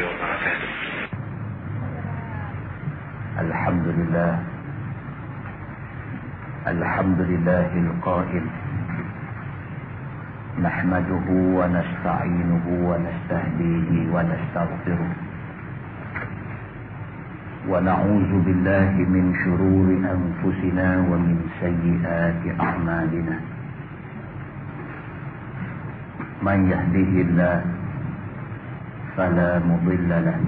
وبركاته. الحمد لله القائل: نحمده ونستعينه ونستهديه ونستغفره ونعوذ بالله من شرور أنفسنا ومن سيئات أعمالنا. من يهده الله فلا مضل له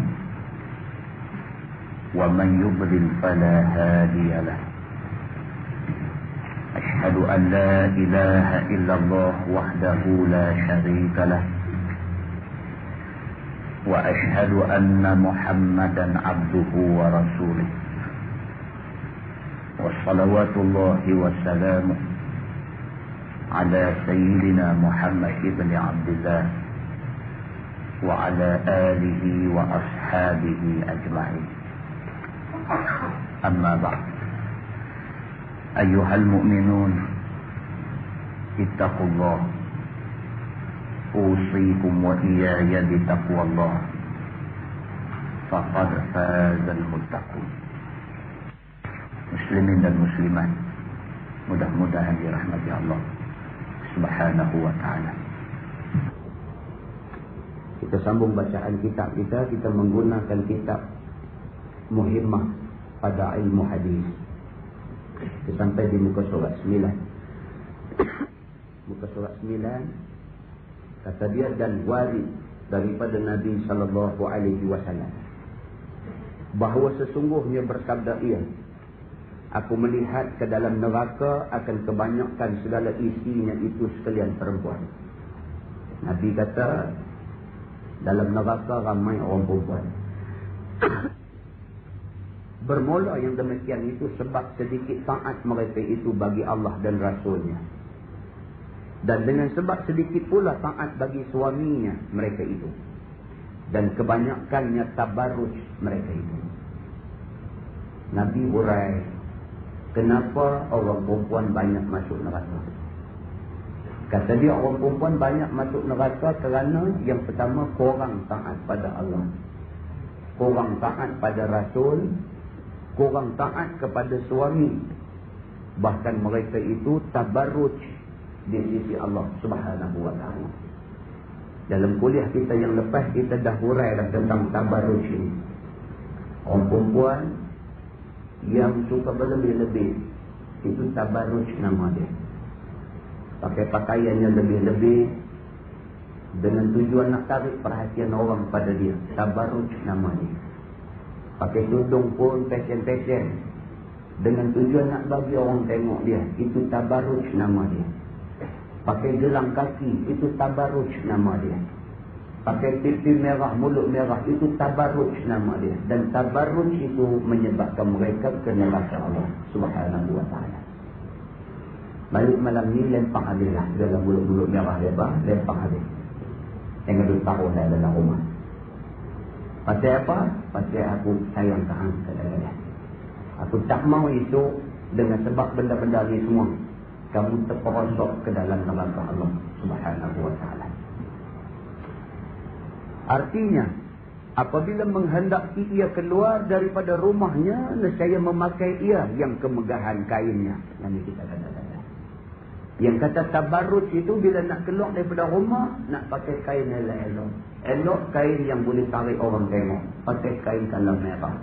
ومن يضلل فلا هادي له. أشهد أن لا إله إلا الله وحده لا شريك له، وأشهد أن محمدا عبده ورسوله، وصلوات الله وسلامه على سيدنا محمد بن عبد الله وعلى آله وأصحابه أجمعين. أما بعد، أيها المؤمنون، اتقوا الله. أوصيكم وإياي بتقوى الله، فقد فاز المتقون. Muslimin dan muslimat, mudah-mudahan dirahmati Allah Subhanahu wa ta'ala. Kita sambung bacaan kitab kita menggunakan kitab Muhimmah pada ilmu hadis. Kita sampai di muka surat 9. Muka surat 9 kata dia, dan warid daripada Nabi sallallahu alaihi wasallam bahawa sesungguhnya bersabda ia, aku melihat ke dalam neraka akan kebanyakan segala isinya itu sekalian perempuan. Nabi kata dalam neraka ramai orang perempuan. Bermula yang demikian itu sebab sedikit taat mereka itu bagi Allah dan Rasulnya. Dan dengan sebab sedikit pula taat bagi suaminya mereka itu. Dan kebanyakannya tabarruj mereka itu. Nabi urai kenapa orang perempuan banyak masuk neraka. Kata dia, orang perempuan banyak masuk neraka kerana yang pertama, korang taat pada Allah, korang taat pada Rasul, korang taat kepada suami. Bahkan mereka itu tabarruj di sisi Allah Subhanahu wa ta'ala. Dalam kuliah kita yang lepas, kita dah huraikan tentang tabarruj ini. Orang perempuan yang suka berlebih-lebih, itu tabarruj nama dia. Pakai pakaiannya lebih-lebih dengan tujuan nak tarik perhatian orang pada dia, tabarruj nama dia. Pakai tudung pun pesen-pesen dengan tujuan nak bagi orang tengok dia, itu tabarruj nama dia. Pakai gelang kaki, itu tabarruj nama dia. Pakai pipi merah, mulut merah, itu tabarruj nama dia. Dan tabarruj itu menyebabkan mereka ke neraka Allah Subhanahu wa ta'ala. Balik malam ni lempang habis lah dalam mulut-mulut merah lebar, lempang habis. Yang duduk taruh dalam rumah. Pasal apa? Pasal aku sayang tahan kadang-kadang. Aku tak mau itu dengan sebab benda-benda ni semua kamu terperosok ke dalam neraka Allah Subhanahu wa ta'ala. Artinya, apabila menghendaki ia keluar daripada rumahnya, nescaya memakai ia yang kemegahan kainnya. Yang kita kata-kata. Yang kata tabarruj itu bila nak keluar daripada rumah, nak pakai kain elok-elok. Elok kain yang boleh tarik orang tengok. Pakai kain kalah merah.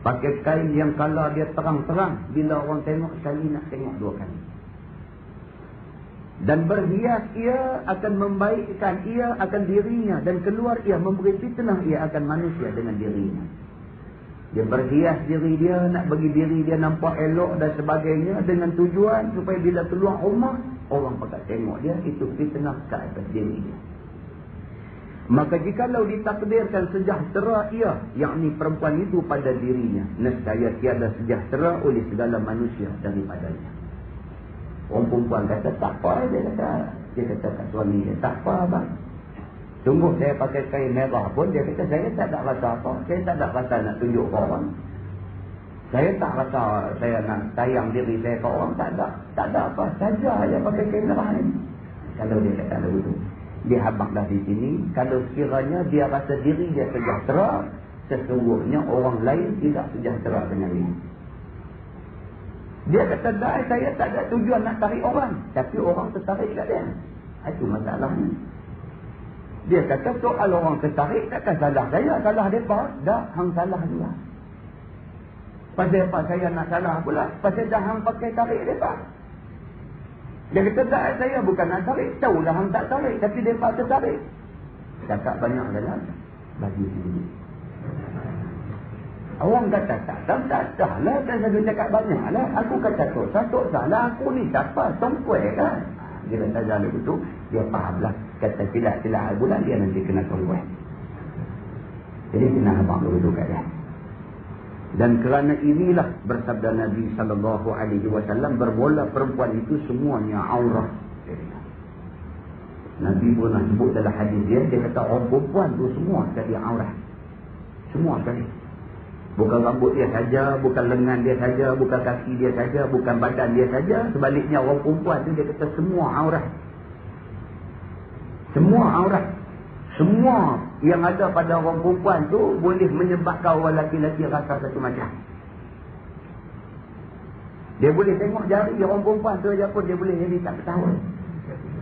Pakai kain yang kalau dia terang-terang, bila orang tengok sekali nak tengok dua kali. Dan berhias ia akan membaikkan ia akan dirinya, dan keluar ia memberi fitnah ia akan manusia dengan dirinya. Dia berhias diri dia, nak bagi diri dia nampak elok dan sebagainya, dengan tujuan supaya bila keluar rumah, orang pakat tengok dia, itu fitnah ke atas diri dia. Maka jikalau ditakdirkan sejahtera ia, yakni perempuan itu pada dirinya, nescaya tiada sejahtera oleh segala manusia daripadanya. Orang perempuan kata, tak apa, dia kata kat suami dia, tak apa abang. Sungguh saya pakai kain merah pun, dia kata saya tak ada rasa apa. Saya tak ada rasa nak tunjuk ke orang. Saya tak rasa saya nak sayang diri saya ke orang, tak ada. Tak ada apa, saja saya pakai kain merah ni. Kalau dia kata begitu. Dia habaq dah di sini. Kalau sekiranya dia rasa diri dia sejahtera, sesungguhnya orang lain tidak sejahtera dengan dia. Dia kata, dah saya tak ada tujuan nak tarik orang. Tapi orang tertarik kat dia. Itu masalahnya. Dia kata, soal orang tertarik takkan salah saya. Salah mereka. Dah, hang salah juga. Pasal apa saya nak salah pula? Pasal dah hang pakai tarik mereka. Dia kata, dah saya bukan nak tarik. Tahu dah hang tak tarik. Tapi mereka tertarik. Cakap banyak dalam bagi sini. Orang kata tak salah kan saya cakap banyak lah. Aku kata tak salah. Aku ni siapa? Tongkuai kan? Dia kata jalan begitu. Dia faham lah. Kata silap bulan dia nanti kena tongkuai. Jadi kena abang begitu kat dia. Dan kerana inilah bersabda Nabi SAW, berbola perempuan itu semuanya aurah. Nabi pernah sebut dalam hadis dia kata orang perempuan tu semua sekali aurah. Semua sekali. Bukan rambut dia saja, bukan lengan dia saja, bukan kaki dia saja, bukan badan dia saja. Sebaliknya orang perempuan tu dia kata semua aurat. Semua aurat. Semua yang ada pada orang perempuan tu boleh menyebabkan orang lelaki-lelaki rasa satu macam. Dia boleh tengok jari orang perempuan tu aja pun dia boleh jadi tak ketahuan.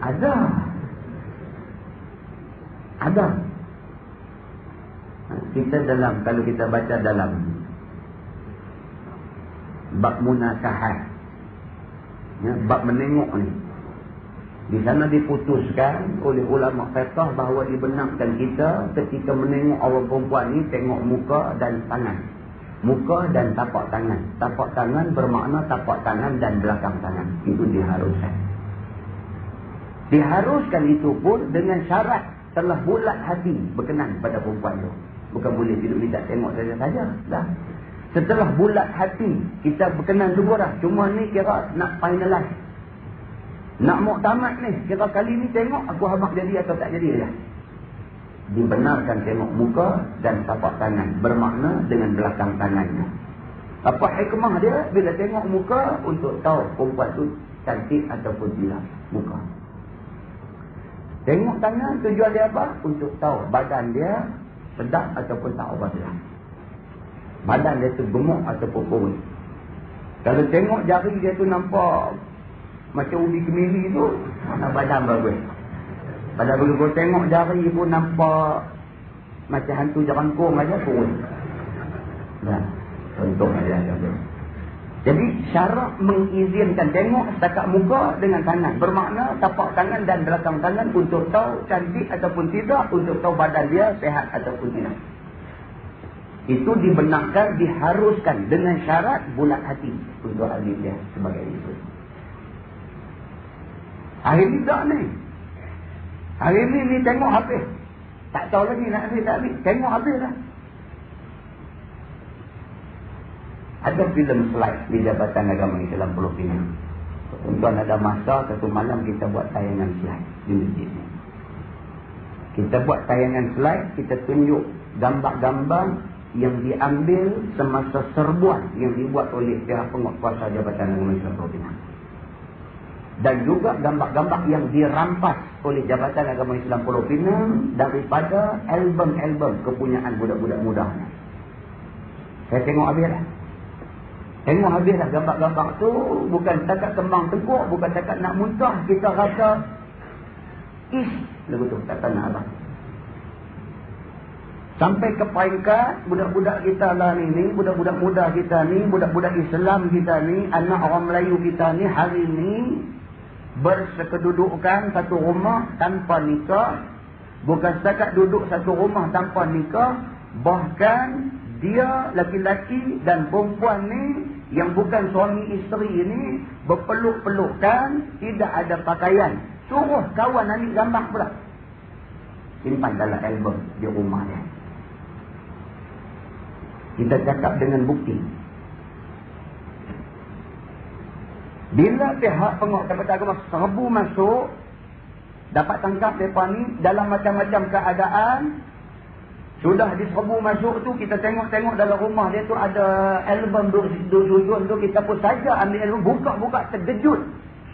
Ada. Kita dalam, kalau kita baca dalam bab munakahat, ya, bab menengok ni, di sana diputuskan oleh ulama fiqh bahawa dibenarkan kita ketika menengok orang perempuan ni tengok muka dan tangan. Muka dan tapak tangan. Tapak tangan bermakna tapak tangan dan belakang tangan. Itu diharuskan. Diharuskan itu pun dengan syarat telah bulat hati berkenan pada perempuan tu. Bukan boleh hidup ni tak tengok saja-saja. Dah. Setelah bulat hati, kita berkenan semua dah. Cuma ni kira nak finalize. Nak muktamad ni. Kira kali ni tengok aku habaq jadi atau tak jadi dah. Dibenarkan tengok muka dan tapak tangan. Bermakna dengan belakang tangannya. Apa hikmah dia? Bila tengok muka untuk tahu perempuan tu cantik ataupun tidak. Muka. Tengok tangan tujuan dia apa? Untuk tahu badan dia sedap ataupun tak ubah dia. Badan dia tu gemuk ataupun kurus. Kalau tengok jari dia tu nampak macam ubi kemiri tu, mana badan bagus. Pada bila kau tengok jari pun nampak macam hantu jerangkung aja kurus. Nah, contoh aja. Jadi syarat mengizinkan tengok setakat muka dengan tangan. Bermakna tapak tangan dan belakang tangan untuk tahu cantik ataupun tidak. Untuk tahu badan dia sehat ataupun tidak. Itu dibenarkan, diharuskan dengan syarat bulat hati untuk ahli dia sebagai itu. Hari ni tak ni. Hari ni tengok habis. Tak tahu lagi nak habis tak habis. Tengok habis lah. Ada filem slide di Jabatan Agama Islam Pulau Pinang. Tuan ada masa satu malam kita buat tayangan slide di masjid ni. Kita buat tayangan slide, kita tunjuk gambar-gambar yang diambil semasa serbuan yang dibuat oleh pihak penguatkuasa Jabatan Agama Islam Pulau Pinang. Dan juga gambar-gambar yang dirampas oleh Jabatan Agama Islam Pulau Pinang daripada album-album kepunyaan budak-budak muda. Saya tengok habis lah. Tengok habislah gambar-gambar tu. Bukan setakat kembang tengkuk, bukan setakat nak muntah. Kita rasa lagu tu tak nak abang. Sampai ke peringkat budak-budak kita lah ni, budak-budak muda kita ni, budak-budak Islam kita ni, anak orang Melayu kita ni hari ni bersekedudukan satu rumah tanpa nikah. Bukan setakat duduk satu rumah tanpa nikah, bahkan dia laki-laki dan perempuan ni yang bukan suami isteri ni berpeluk-pelukan, tidak ada pakaian. Suruh kawan ambil gambar pula. Simpan dalam album di rumah dia. Kita cakap dengan bukti. Bila pihak penguatkuasa agama serbu masuk, dapat tangkap mereka ni dalam macam-macam keadaan. Sudah diserbu masuk tu, kita tengok-tengok dalam rumah dia tu ada album susun tu, kita pun saja ambil album, buka-buka terkejut.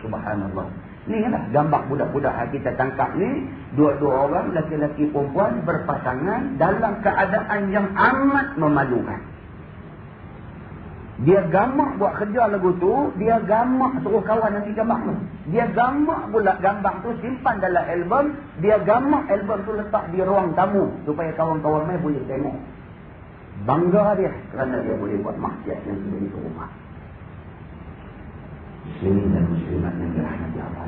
Subhanallah. Ni lah gambar budak-budak yang kita tangkap ni. Dua-dua orang, laki-laki perempuan berpasangan dalam keadaan yang amat memalukan. Dia gamak buat kerja lagu tu. Dia gamak suruh kawan nanti gambar tu. Dia gamak pula gambar tu simpan dalam album. Dia gamak album tu letak di ruang tamu. Supaya kawan-kawan main boleh tengok. Bangga dia kerana dia boleh buat maksiat yang sudah di rumah. Muslimin dan muslimat yang dirahmati Allah.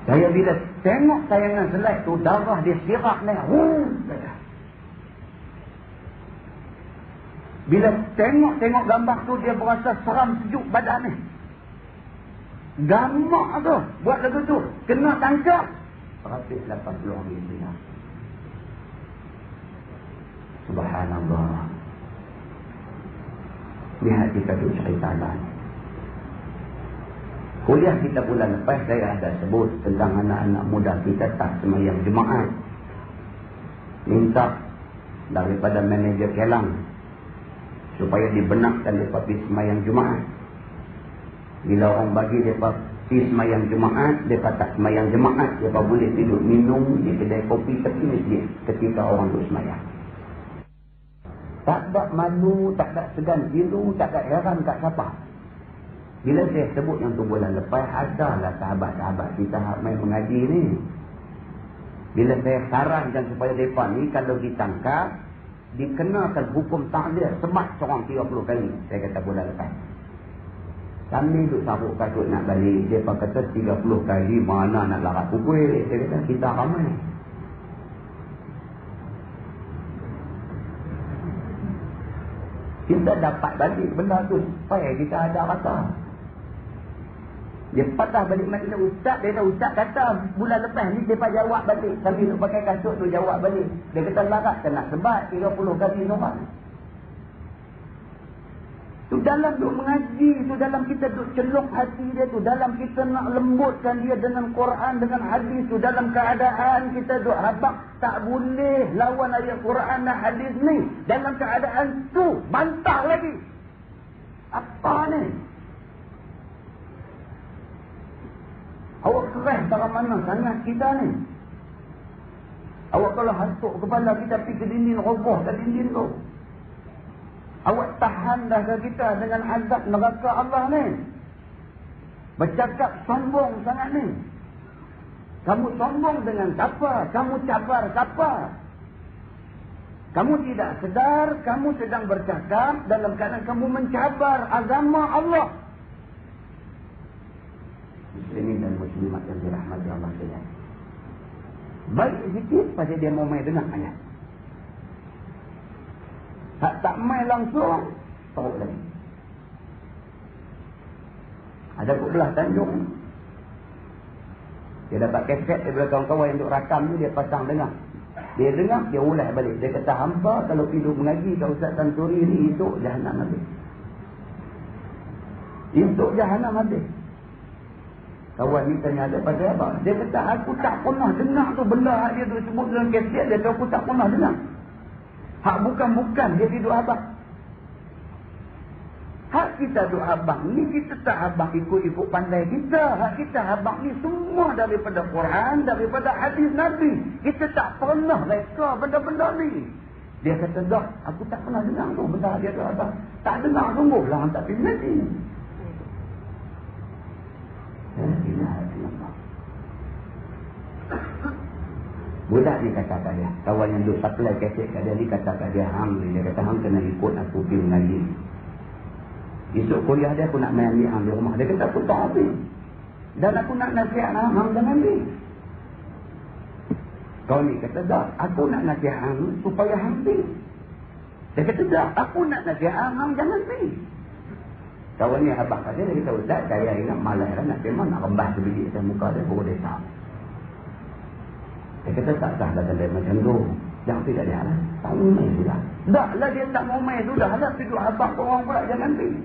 Saya bila tengok tayangan slide tu, darah dia sirak ni. Bila tengok gambar tu, dia berasa seram sejuk badan ni. Gamak tu, buat lagu tu. Kena tangkap. 180 Rupiah. Subhanallah. Lihat kita tu cerita lah. Kuliah kita bulan lepas saya ada sebut tentang anak-anak muda kita tak semayang jemaah. Minta daripada manager Kelang supaya dibenarkan mereka pergi semayang jemaah. Bila orang bagi mereka pergi semayang jemaah, mereka tak semayang jemaah, mereka boleh tidur minum di kedai kopi tepi masjid ketika orang tu semayang. Tak ada malu, tak ada segan biru, tak ada heran kat siapa. Bila saya sebut yang tu bulan lepas, adalah sahabat-sahabat kita main mengaji ni. Bila saya sarankan supaya mereka ni kalau ditangkap, dikenakan hukum ta'zir semat seorang 30 kali. Saya kata bulan lepas. Kami duduk sabuk kasut nak balik. Mereka kata 30 kali mana nak larat pukul. Saya kata kita ramai. Kita dapat balik benda tu supaya kita ada rasa. Dia patah balik makna ustaz. Dia kata ustaz kata bulan lepas ni mereka jawab balik. Sambil duk pakai kasut tu jawab balik. Dia kata larat kan nak sebat 30 kali normal. Tu dalam duk mengaji. Tu dalam kita duk celuk hati dia tu. Dalam kita nak lembutkan dia dengan Quran, dengan hadis tu. Dalam keadaan kita duk habak tak boleh lawan ayat Quran dan hadis ni. Dalam keadaan tu bantah lagi. Apa ni? Awak keras darah mana sangat kita ni. Awak kalau hantuk kepala kita pergi ke dinding, roboh ke dinding tu. Awak tahan dah ke kita dengan azab neraka Allah ni. Bercakap sombong sangat ni. Kamu sombong dengan siapa? Kamu cabar siapa? Kamu tidak sedar, kamu sedang bercakap dalam keadaan kamu mencabar agama Allah. Muslimin dan muslimat yang dirahmati Allah sekalian. Baik sikit pasal dia mau main dengar ayat. Hak tak main langsung, tahu lagi. Ada belah Tanjung. Dia dapat kaset daripada kawan-kawan yang duk rakam ni, dia pasang dengar. Dia dengar, dia ulas balik. Dia kata hampa kalau pergi mengaji kat Ustaz Tanturi ni, itu jahanam habis. Itu jahanam habis. Kawan ni tanya ada pasal apa? Dia kata aku tak pernah dengar tu benda dia tu sebut dalam kaset dia, aku tak pernah dengar. Hak bukan-bukan dia tidur abang. Hak kita duk abang ni, kita tak abang ikut-ikut pandai kita. Hak kita abang ni semua daripada Quran, daripada hadis Nabi. Kita tak pernah reka benda-benda ni. Dia kata dah, aku tak pernah dengar tu benda dia tu abang. Tak dengar sungguh lah, tak pergi nanti. Budak ni kata kat dia, kawan yang duk supply kaset kat dia ni kata kat dia, hang ni, dia kata hang kena ikut aku pergi mengaji. Esok kuliah dia aku nak main ambil hang di rumah. Dia kata aku tak ambil. Dan aku nak nasihat hang jangan ambil. Kau ni kata dah, aku nak nasihat hang supaya hang ambil. Dia kata dah, aku nak nasihat hang jangan ambil. Kawan ni abang kat dia kata ustaz, saya ingat malas lah nak memang nak rembah sebiji atas muka dia baru dia tak. Dia kata tak sah dah dia macam tu. Jangan tidak dia lah. Tak mau main sudah. Dah lah dia tak mau main sudah lah. Tidur abang orang pula jangan pergi.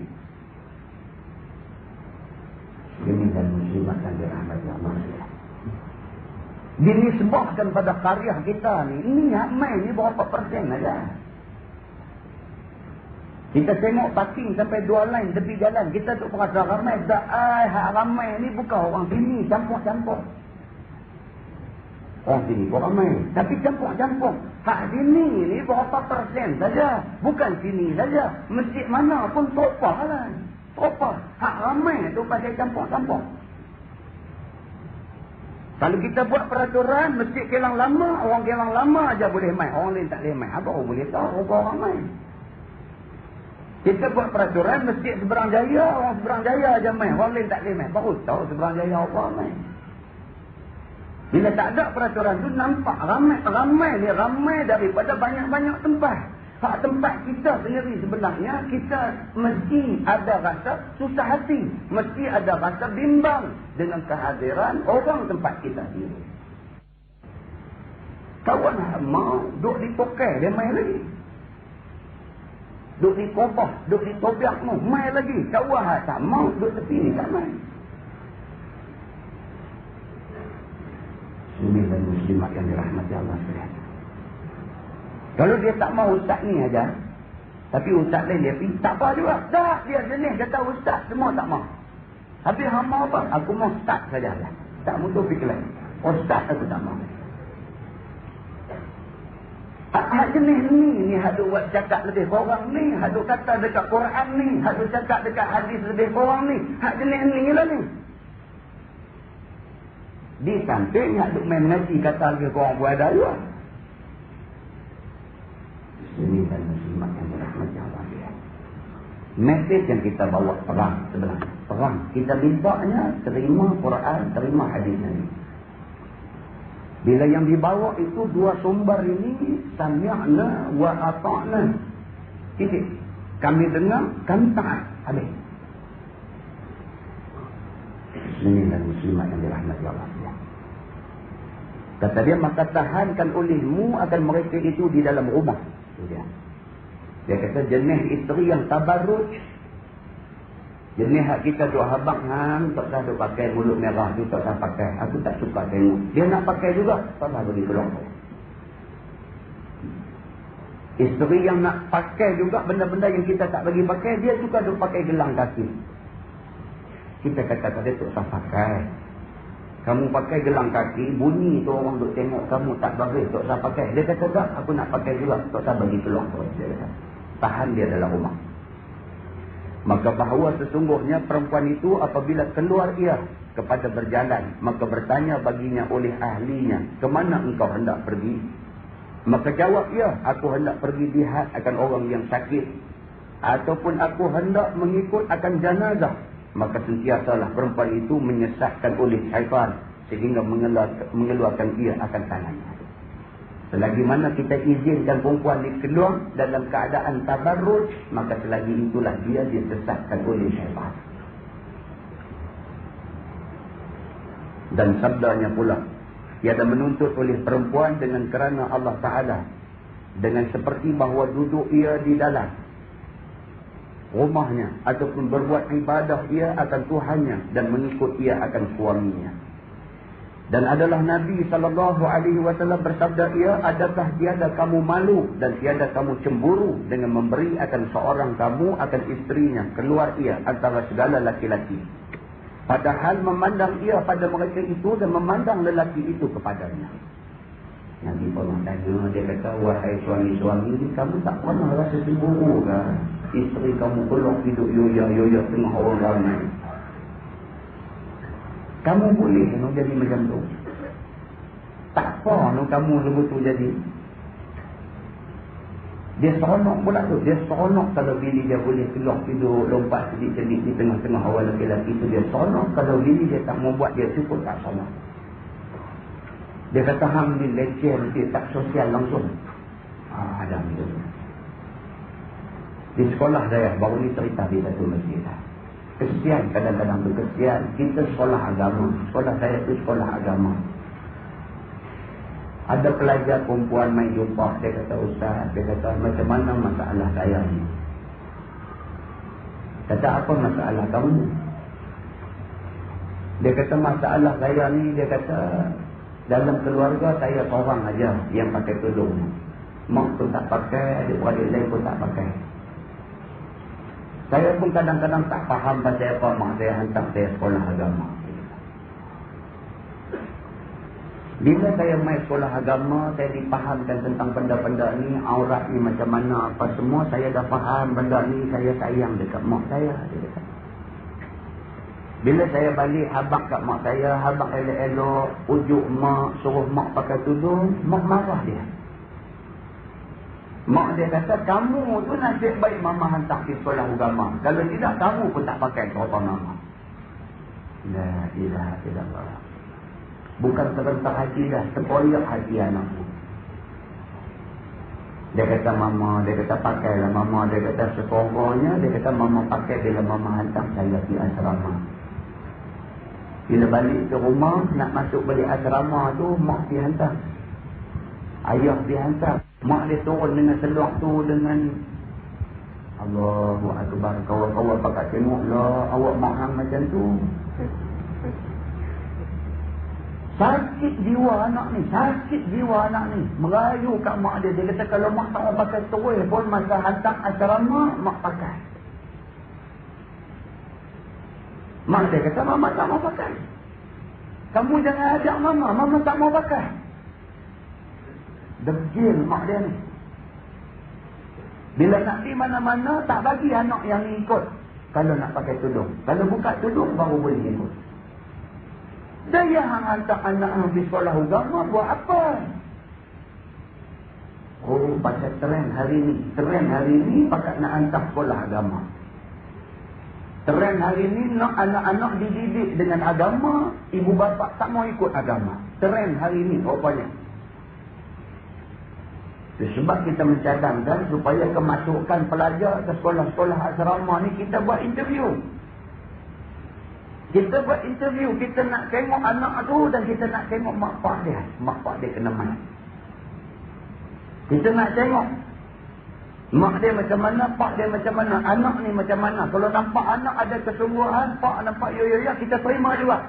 Ini dan muslimat yang dirahmati Allah. Dinisbahkan pada karya kita ni. Ini hak main ni berapa persen aja. Kita tengok parking sampai 2 line tepi jalan. Kita duk perasa ramai. Hak ramai ni bukan orang sini. Campur-campur. Orang sini pun ramai. Tapi campur-campur. Hak sini ni berapa persen saja. Bukan sini saja. Masjid mana pun topah lah. Topah. Hak ramai tu pasal campur-campur. Kalau kita buat peraturan, masjid Kelang Lama, orang Kelang Lama aja boleh main. Orang lain tak boleh main. Apa orang boleh tahu orang main? Kita buat peraturan, masjid Seberang Jaya, orang Seberang Jaya aja main. Orang lain tak boleh main. Baru tahu Seberang Jaya apa main. Bila tak ada peraturan tu, nampak ramai ni ramai daripada banyak-banyak tempat. Hak tempat kita sendiri sebenarnya, kita mesti ada rasa susah hati. Mesti ada rasa bimbang dengan kehadiran orang tempat kita sendiri. Kawan mau duduk di tokai, dia main lagi. Duduk di kobah, duduk di tobiak mau, main lagi. Kawan tak mau duduk tepi ni, tak main. Muslimin dan muslimat yang dirahmati Allah sekalian. Kalau dia tak mau ustaz ni aja, tapi ustaz lain dia pergi, tak apa juga. Tak, dia jenis kata ustaz, semua tak mau. Habis hang mau apa? Aku mau ustaz sajalah. Tak mutu fikir lain. Ustaz aku tak mau. Hak jenis ni hak duk buat cakap lebih kurang ni, hak duk kata dekat Quran ni, hak duk cakap dekat hadis lebih kurang ni, hak jenis ni lah ni. Di samping hak duk main ngaji kata lebih kurang buat ada juga. Ini dan muslimat yang dirahmati Allah. Mesej yang kita bawa perang sebenarnya. Perang. Kita mintanya terima Quran, terima hadis ini. Bila yang dibawa itu dua sumber ini, sami'na wa ata'na. Titik. Kami dengar, kami taat. Habis. Ini dan muslimat yang dirahmati Allah. Kata dia, maka tahankan olehmu akan mereka itu di dalam rumah. Dia kata jenis isteri yang tabarruj, jenis hak kita duk habang hang tak dah duk pakai mulut merah tu, tak dah pakai, aku tak suka tengok. Dia nak pakai juga, tak dah bagi keluar. Isteri yang nak pakai juga benda-benda yang kita tak bagi pakai, dia suka duk pakai gelang kaki. Kita kata tadi tak usah pakai. Kamu pakai gelang kaki, bunyi tu orang duk tengok kamu tak bagus, tak usah pakai. Dia kata tak, aku nak pakai juga, tak usah bagi keluar. Dia kata, tahan dia dalam rumah. Maka bahawa sesungguhnya perempuan itu apabila keluar ia kepada berjalan, maka bertanya baginya oleh ahlinya, kemana engkau hendak pergi? Maka jawab ia, aku hendak pergi jihad akan orang yang sakit, ataupun aku hendak mengikut akan jenazah. Maka sentiasalah perempuan itu menyesatkan oleh syaitan sehingga mengeluarkan ia akan tangannya. Selagi mana kita izinkan perempuan ini keluar dalam keadaan tabarruj, maka selagi itulah dia disesatkan oleh syaitan. Dan sabdanya pula, tiada menuntut oleh perempuan dengan kerana Allah Ta'ala, dengan seperti bahawa duduk ia di dalam rumahnya ataupun berbuat ibadah ia akan Tuhannya dan mengikut ia akan suaminya. Dan adalah Nabi SAW bersabda ia, adakah tiada kamu malu dan tiada kamu cemburu dengan memberi akan seorang kamu akan isterinya keluar ia antara segala laki-laki, padahal memandang ia pada mereka itu dan memandang lelaki itu kepadanya. Nabi pernah tanya, dia kata, wahai suami-suami ni, kamu tak pernah rasa cemburu ke? Isteri kamu keluar hidup yoya-yoya tengah orang ramai. Kamu boleh nak jadi macam tu. Tak apa nak kamu betul jadi. Dia seronok pula tu. Dia seronok kalau bini dia boleh keluar tidur lompat sedikit-sedikit di tengah-tengah awal lelaki tu. Dia seronok kalau bini dia tak mau buat dia tu pun tak seronok. Dia kata hang ni leceh nanti tak sosial langsung. Ada macam tu. Di sekolah saya baru ni cerita di satu masjid. Kesian kadang-kadang tu kesian. Kita sekolah agama. Sekolah saya tu sekolah agama. Ada pelajar perempuan main jumpa. Dia kata, Ustaz, dia kata, macam mana masalah saya ni? Kata, apa masalah kamu? Dia kata, masalah saya ni, dia kata, dalam keluarga saya seorang aja yang pakai tudung. Mak pun tak pakai, adik-adik lain pun tak pakai. Saya pun kadang-kadang tak faham pasal apa mak saya hantar saya sekolah agama. Bila saya main sekolah agama, saya dipahamkan tentang benda-benda ni, aurat ni macam mana, apa semua. Saya dah faham benda ni, saya sayang dekat mak saya. Dia kata. Bila saya balik habaq kat mak saya, habaq elok-elok, ujuk mak, suruh mak pakai tudung, mak marah dia. Mak dia kata, kamu tu nasib baik mama hantar ke sekolah agama. Kalau tidak, kamu pun tak pakai kereta mama. La ilaha illallah. Bukan serentak hati dah, terkoyak hati anak tu. Dia kata mama, dia kata pakailah mama, dia kata sekurang-kurangnya, dia kata mama pakai bila mama hantar saya di asrama. Bila balik ke rumah, nak masuk balik asrama tu, mak dia hantar. Ayah dia hantar. Mak dia turun dengan seluar tu dengan Allahu Akbar. Kawan-kawan pakat tengoklah awak mak hang macam tu. Sakit jiwa anak ni, sakit jiwa anak ni. Merayu kat mak dia. Dia kata kalau mak tak mau pakai terus pun masa hantar asrama, mak pakai. Mak dia kata mama tak mau pakai. Kamu jangan ajak mama, mama tak mau pakai. Degil mak dia ni. Bila nak pergi mana-mana, tak bagi anak yang ni ikut. Kalau nak pakai tudung. Kalau buka tudung, baru boleh ikut. Dia yang hantar anak yang pergi sekolah agama, buat apa? Oh, pasal trend hari ni. Trend hari ni, pakat nak hantar sekolah agama. Trend hari ni, nak anak-anak dididik dengan agama, ibu bapa tak mau ikut agama. Trend hari ni, rupanya. Sebab kita mencadangkan supaya kemasukan pelajar ke sekolah-sekolah asrama ni, kita buat interview. Kita buat interview, kita nak tengok anak tu dan kita nak tengok mak pak dia. Mak pak dia kena main. Kita nak tengok mak dia macam mana, pak dia macam mana, anak ni macam mana. Kalau nampak anak ada kesungguhan, pak nampak yoyo-yoyo, kita terima juga.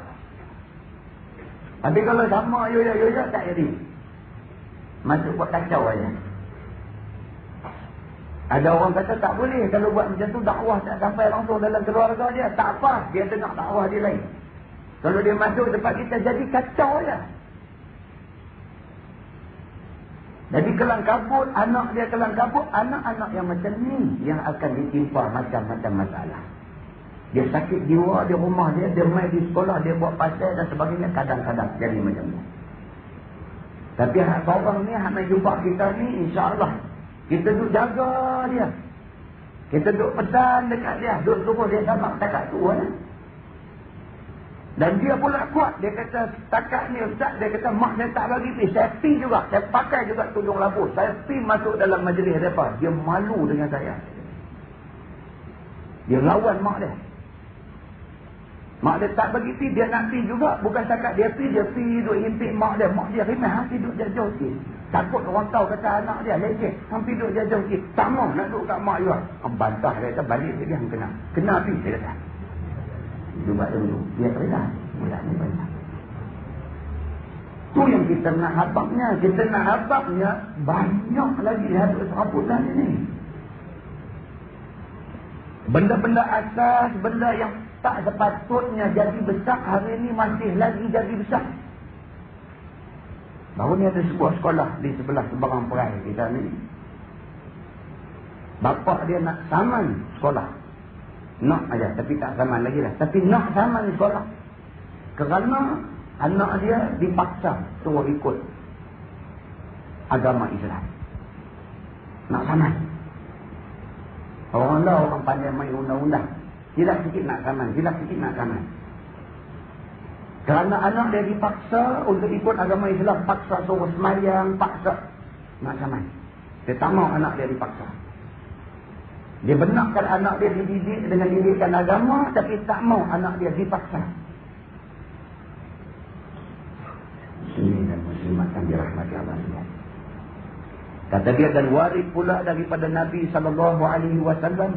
Tapi kalau sama yoyo-yoyo, tak jadi. Masuk buat kacau aja. Ada orang kata tak boleh. Kalau buat macam tu, dakwah tak sampai langsung dalam keluarga dia. Tak apa. Dia tengok dakwah dia lain. Kalau dia masuk tempat kita, jadi kacau je. Jadi kelang kabut, anak dia kelang kabut. Anak-anak yang macam ni yang akan ditimpa macam-macam masalah. Dia sakit jiwa di rumah dia. Dia main di sekolah, dia buat pasal dan sebagainya. Kadang-kadang jadi macam ni. Tapi seorang ni, yang main jumpa kita ni, insyaAllah. Kita duduk jaga dia. Kita duduk pesan dekat dia. Duduk suruh dia sama takat tu. Dan dia pula kuat. Dia kata, takat ni Ustaz, dia kata, mak saya tak bagi pergi. Saya pergi juga. Saya pakai juga tudung lapus. Saya pergi masuk dalam majlis mereka. Dia malu dengan saya. Dia lawan mak dia. Mak dia tak bagi pergi, dia nak pergi juga. Bukan takat dia pergi duduk himpit mak dia. Mak dia rimah, hampir duduk jauh sikit. Takut orang tahu kata anak dia leceh. Hampir duduk jauh sikit. Tak mau nak duduk kat mak juga. Bantah dia kata, balik dia yang kena. Kena pergi, dia kata. Cuba dulu. Dia kena. Mula ni bantah. Tu yang kita nak habaknya. Kita nak habaknya, banyak lagi hadut serabutan ini. Benda-benda asas, benda yang tak sepatutnya jadi besar, hari ini masih lagi jadi besar. Baru ni ada sebuah sekolah di sebelah seberang perai kita ni. Bapa dia nak saman sekolah. Nak aja, tapi tak saman lagi lah. Tapi nak saman sekolah. Kerana anak dia dipaksa suruh ikut agama Islam. Nak saman. Orang dah orang pandai main undang-undang. Silap sikit nak saman, silap sikit nak saman. Kerana anak dia dipaksa untuk ikut agama Islam, paksa suruh semayang, paksa nak saman. Dia tak mahu anak dia dipaksa. Dia benarkan anak dia dididik dengan didikan agama, tapi tak mahu anak dia dipaksa. Muslimin dan muslimat yang dirahmati Allah sekalian. Kata dia, dan waris pula daripada Nabi SAW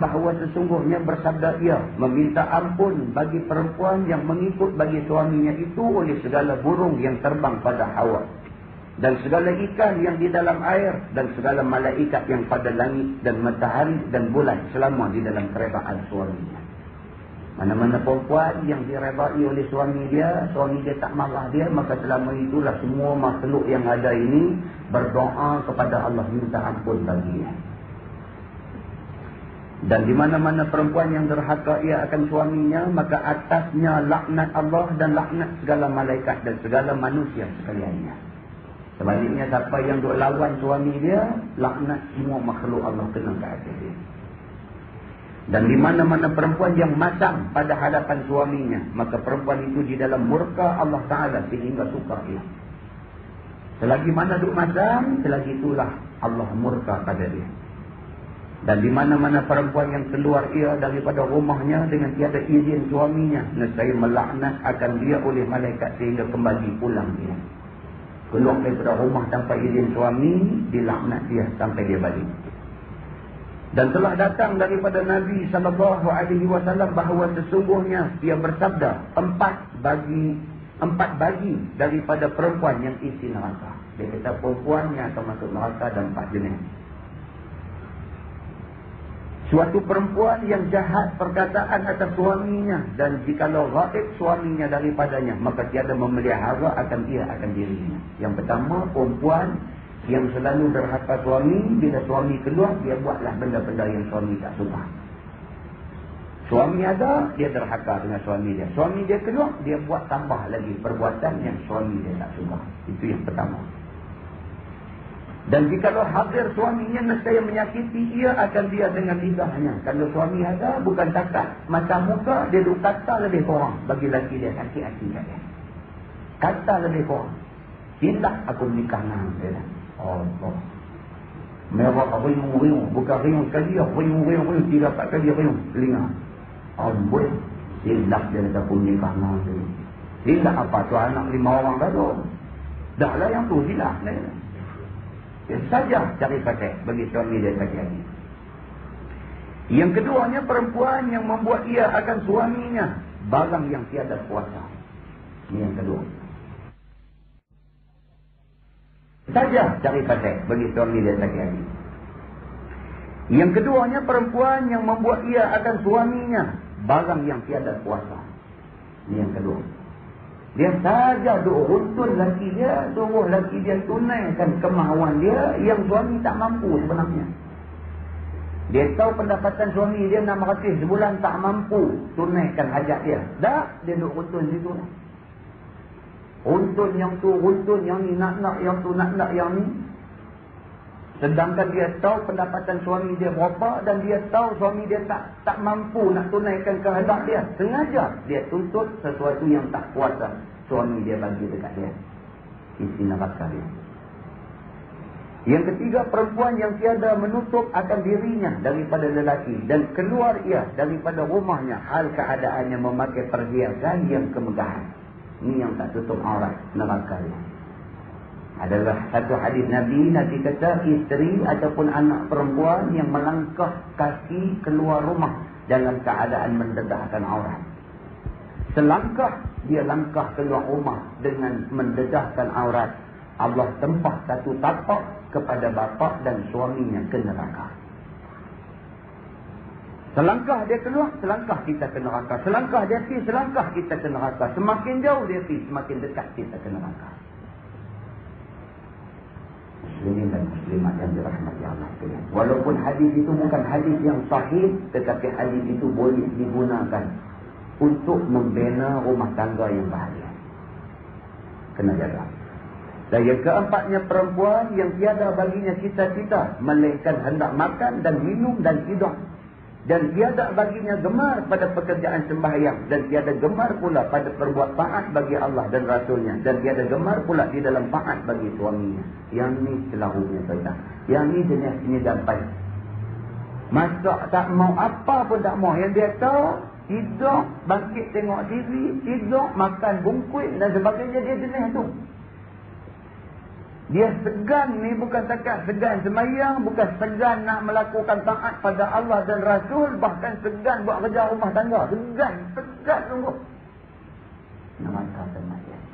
bahawa sesungguhnya bersabda ia, meminta ampun bagi perempuan yang mengikut bagi suaminya itu oleh segala burung yang terbang pada Hawa. dan segala ikan yang di dalam air, dan segala malaikat yang pada langit dan matahari dan bulan selama di dalam keredaan suaminya. Mana-mana perempuan yang diredai oleh suami dia tak marah dia, maka selama itulah semua makhluk yang ada ini berdoa kepada Allah minta ampun baginya. Dan di mana-mana perempuan yang derhaka ia akan suaminya, maka atasnya laknat Allah dan laknat segala malaikat dan segala manusia sekaliannya. Sebaliknya siapa yang duk lawan suami dia, laknat semua makhluk Allah kena ke atas dia. Dan di mana-mana perempuan yang masam pada hadapan suaminya, maka perempuan itu di dalam murka Allah Ta'ala sehingga suka ia. Selagi mana duk masam, selagi itulah Allah murka pada dia. Dan di mana-mana perempuan yang keluar ia daripada rumahnya dengan tiada izin suaminya, nescaya melaknat akan dia oleh malaikat sehingga kembali pulang dia. Keluar daripada rumah tanpa izin suami, dilaknat dia sampai dia balik. Dan telah datang daripada Nabi SAW bahawa sesungguhnya dia bersabda, empat bagi daripada perempuan yang isi neraka. Dia kata perempuan yang akan masuk neraka ada 4 jenis. Suatu perempuan yang jahat perkataan atas suaminya, dan jikalau ghaib suaminya daripadanya, maka tiada memelihara akan dia akan dirinya. Yang pertama, perempuan yang selalu derhaka suami. Bila suami keluar, dia buatlah benda-benda yang suami tak suka. Suami ada, dia derhaka dengan suami dia. Suami dia keluar, dia buat tambah lagi perbuatan yang suami dia tak suka. Itu yang pertama. Dan jikalau hadir suaminya, nescaya menyakiti ia akan dia dengan lidahnya. Kalau suami ada, bukan takat macam muka, dia duk kata lebih kurang. Bagi lelaki dia sakit hati dia. Kata lebih kurang. Tidak aku nikah dengan dia. Allah. Merah riung-riung. Bukan riung sekali. Riung-riung. 3-4 kali riung. Telinga. Amboi. Silap dia kata pun nikah dengan dia. Silap apa tu anak 5 orang dah tu. Dah lah yang tu silap dia. Dia saja cari pakai bagi suami dia sakit hati. Yang keduanya, perempuan yang membuat ia akan suaminya barang yang tiada kuasa. Ini yang kedua. Saja cari pakai bagi suami dia sakit hati. Yang keduanya, perempuan yang membuat ia akan suaminya barang yang tiada kuasa. Ini yang kedua. Dia saja duk runtun laki dia, suruh laki dia tunaikan kemahuan dia yang suami tak mampu sebenarnya. Dia tahu pendapatan suami dia 600 sebulan, tak mampu tunaikan hajat dia. Dah, dia duk runtun situ. Runtun yang tu, runtun yang ni, nak yang tu, nak yang ni. Sedangkan dia tahu pendapatan suami dia berapa, dan dia tahu suami dia tak mampu nak tunaikan kehendak dia. Sengaja dia tuntut sesuatu yang tak kuasa suami dia bagi dekat dia. Isi neraka dia. Yang ketiga, perempuan yang tiada menutup akan dirinya daripada lelaki, dan keluar ia daripada rumahnya hal keadaannya memakai perhiasan yang kemegahan. Ini yang tak tutup aurat, neraka dia. Adalah satu hadis Nabi kata, isteri ataupun anak perempuan yang melangkah kaki keluar rumah dalam keadaan mendedahkan aurat. Selangkah dia langkah keluar rumah dengan mendedahkan aurat, Allah tempah satu tapak kepada bapa dan suaminya ke neraka. Selangkah dia keluar, selangkah kita ke neraka. Selangkah dia pergi, selangkah kita ke neraka. Semakin jauh dia pergi, semakin dekat kita ke neraka. Muslimin dan muslimat yang dirahmati Allah sekalian. Walaupun hadis itu bukan hadis yang sahih, tetapi hadis itu boleh digunakan untuk membina rumah tangga yang bahagia. Kena jaga. Dan yang keempatnya, perempuan yang tiada baginya cita-cita melainkan hendak makan dan minum dan tidur. Dan tiada baginya gemar pada pekerjaan sembahyang, dan tiada gemar pula pada perbuat taat bagi Allah dan Rasulnya, dan tiada gemar pula di dalam taat bagi suaminya. Yang ni selahunya saja. Yang ni jenis ini dapat. Masak tak mau, apa pun tak mau. Yang dia tahu, tidur, bangkit tengok TV, tidur, makan bungkuit dan sebagainya, dia jenis tu. Dia segan ni bukan takat segan sembahyang, bukan segan nak melakukan taat pada Allah dan Rasul, bahkan segan buat kerja rumah tangga. Segan sungguh. Neraka sembahyang.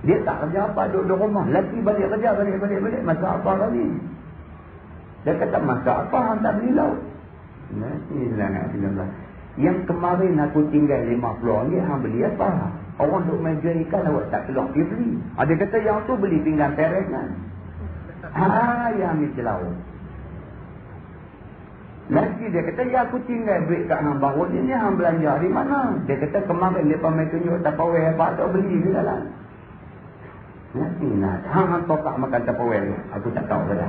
Dia tak kerja apa, duduk rumah. Laki balik kerja, balik. Masak apa kali? Dia kata, masak apa? Hang tak beli lauk. Yang kemarin aku tinggal RM50, hang beli apa? Orang duk main jual ikan, awak tak keluar dia beli. Dia kata, yang tu beli pinggan perek kan? Yang ambil lauk. Lagi dia kata, ya aku tinggal duit kat hang baru ni, hang belanja di mana? Dia kata, kemarin dia pamai tunjuk Tupperware apa, tak beli ke dalam. Nanti nak, hang tokak makan Tupperware tu. Aku tak tahu dah.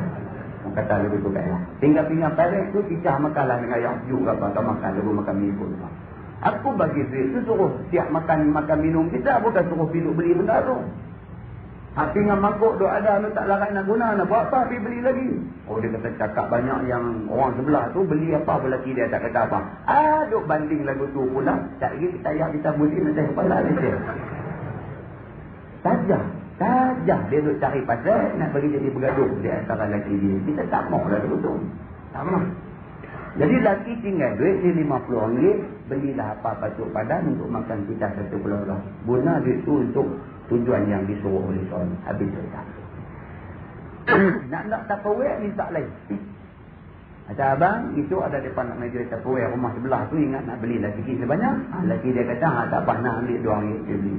Orang kata lebih tu kan. Tinggal pinggan perek tu, cicah makanlah dengan yang juk apa, atau makan, lalu makan mie pun. Aku bagi duit tu suruh siap makan minum kita, bukan suruh beli benda tu. Pinggan mangkuk duk ada, lu tak larat nak guna, nak buat apa, pergi beli lagi. Dia kata cakap banyak yang orang sebelah tu beli apa, belaki dia tak kata apa. Duk banding lagu tu pula, tak lagi kita beli nanti kepala dia. Tajah dia duk cari pasal nak bagi jadi bergaduh di antara lelaki dia. Kita tak mau lah tu. Tak mau. Jadi lelaki tinggal duit ni RM50, belilah apa patut padan untuk makan kita satu keluarga. Guna duit tu untuk tujuan yang disuruh oleh suami. Habis cerita. nak Tupperware minta lain. Kata abang, itu ada depan nak majlis Tupperware rumah sebelah tu, ingat nak beli lagi sebanyak. Lagi dia kata, tak apa nak ambil RM2 dia beli.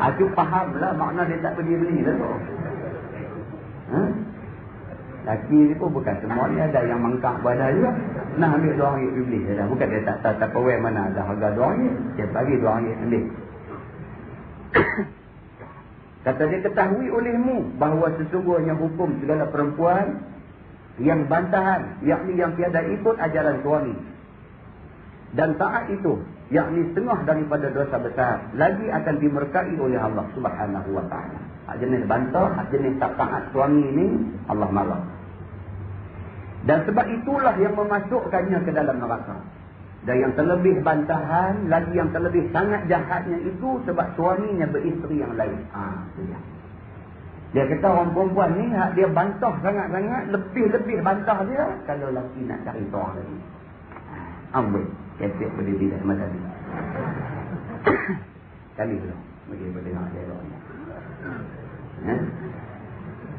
Aku faham lah makna dia tak beli lah tu. Laki ni pun bukan semua ni, ada yang mangkak berada juga. Nak ambil RM2 dia beli. Bukan dia tak tahu Tupperware mana ada harga RM2. Dia bagi RM2 ambil. Kata dia, ketahui olehmu bahawa sesungguhnya hukum segala perempuan yang bantahan, yakni yang tiada ikut ajaran suami, dan taat itu, yakni setengah daripada dosa besar, lagi akan dimurkai oleh Allah Subhanahu wa ta'ala. Jenis bantah, jenis tak taat suami ini, Allah marah. Dan sebab itulah yang memasukkannya ke dalam neraka. Dan yang terlebih bantahan, lagi yang terlebih sangat jahatnya itu sebab suaminya beristeri yang lain. Dia kata orang perempuan ni, dia bantah sangat-sangat, lebih-lebih bantah dia kalau lelaki nak cari seorang lagi. Amboi, kepek berdiri dah mata dia. Kali dulu, bagi berdengar dia doanya.